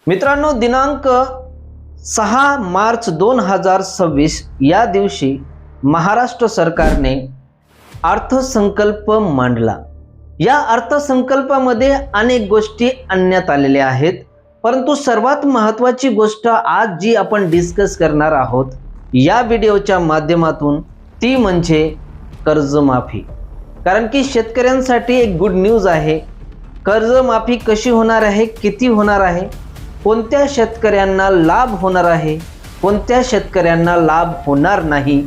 मित्रांनो, दिनांक 6 मार्च 2026 या दिवशी महाराष्ट्र सरकारने अर्थसंकल्प मांडला। या अर्थसंकल्पामध्ये अनेक गोष्टी आणण्यात आलेल्या आहेत, परंतु सर्वात महत्त्वाची गोष्ट आज जी आपण डिस्कस करणार आहोत या व्हिडिओच्या माध्यमातून ती म्हणजे कर्जमाफी। कारण की शेतकऱ्यांसाठी एक गुड न्यूज आहे। कर्जमाफी कशी होणार आहे, किती होणार आहे, कोणत्या शेतकऱ्यांना लाभ होणार आहे, कोणत्या शेतकऱ्यांना लाभ होणार नाही,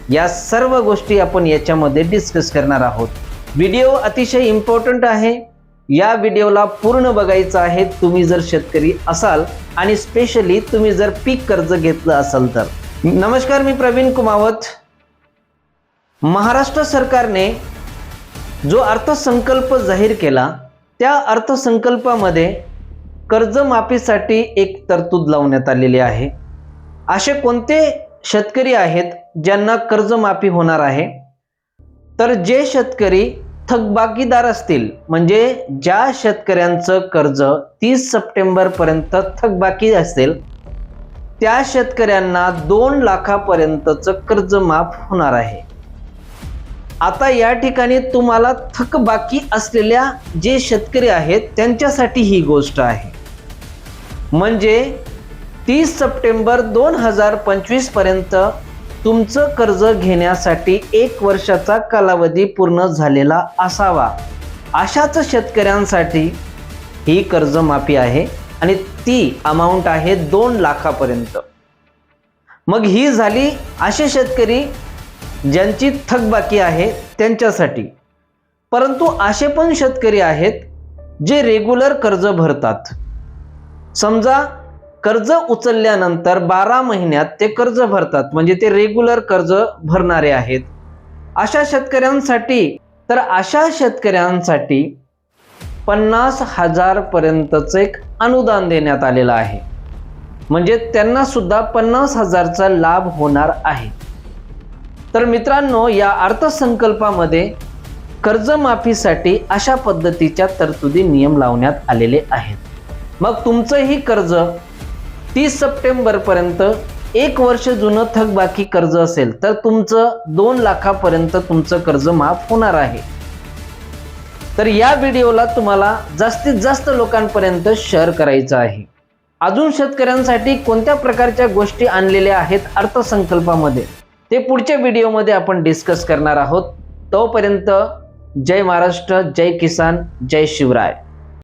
या सर्व गोष्टी आपण याच्यामध्ये डिस्कस करणार आहोत। व्हिडिओ अतिशय इम्पॉर्टंट आहे। या व्हिडिओला पूर्ण बघायचं आहे तुम्ही जर शेतकरी असाल आणि स्पेशली तुम्ही जर पीक कर्ज घेतलं असाल तर। नमस्कार, मी प्रवीण कुमावत। महाराष्ट्र सरकारने जो अर्थसंकल्प जाहीर केला त्या अर्थसंकल्पामध्ये कर्जमाफीसाठी एक तरतूद लावण्यात आलेली आहे। असे कोणते शेतकरी आहेत ज्यांना कर्जमाफी होणार आहे, तर जे शेतकरी थकबाकीदार असतील, म्हणजे ज्या शेतकऱ्यांचं कर्ज 30 सप्टेंबर पर्यंत थकबाकी असेल त्या शेतकऱ्यांना 2 लाखापर्यंतचं कर्ज माफ होणार आहे। आता या ठिकाणी तुम्हाला थकबाकी असलेल्या जे शेतकरी आहेत त्यांच्यासाठी ही गोष्ट आहे। म्हणजे 30 सप्टेंबर 2025 पर्यंत तुमचं कर्ज घेण्यासाठी 1 वर्षाचा कालावधी पूर्ण झालेला असावा, अशाच शेतकऱ्यांसाठी ही कर्जमाफी आहे आणि ती अमाउंट आहे 2 लाखापर्यंत। मग ही झाली असे शेतकरी ज्यांची थकबाकी आहे त्यांच्यासाठी। परंतु असे पण शेतकरी आहेत जे रेग्युलर कर्ज भरतात। समजा कर्ज उचलल्यानंतर 12 महिन्यात ते कर्ज भरतात, म्हणजे ते रेग्युलर कर्ज भरणारे आहेत। अशा शेतकऱ्यांसाठी 50,000 पर्यंतचं एक अनुदान देण्यात आलेलं आहे। म्हणजे त्यांना सुद्धा 50,000चा लाभ होणार आहे। तर मित्रांनो, या अर्थसंकल्पामध्ये कर्जमाफीसाठी अशा पद्धतीच्या तरतुदी नियम लावण्यात आलेले आहेत। मग तुमचंही कर्ज 30 सप्टेंबर पर्यंत 1 वर्ष जुनं थकबाकी कर्ज असेल तर तुमचं 2 लाखापर्यंत तुमचं कर्ज माफ होणार आहे। तर या व्हिडिओला तुम्हाला जास्तीत जास्त लोकांपर्यंत शेअर करायचं आहे। अजून शेतकऱ्यांसाठी कोणत्या प्रकारच्या गोष्टी आणलेल्या आहेत अर्थसंकल्पामध्ये ते पुढच्या व्हिडिओमध्ये आपण डिस्कस करणार आहोत। तोपर्यंत जय महाराष्ट्र, जय किसान, जय शिवराय।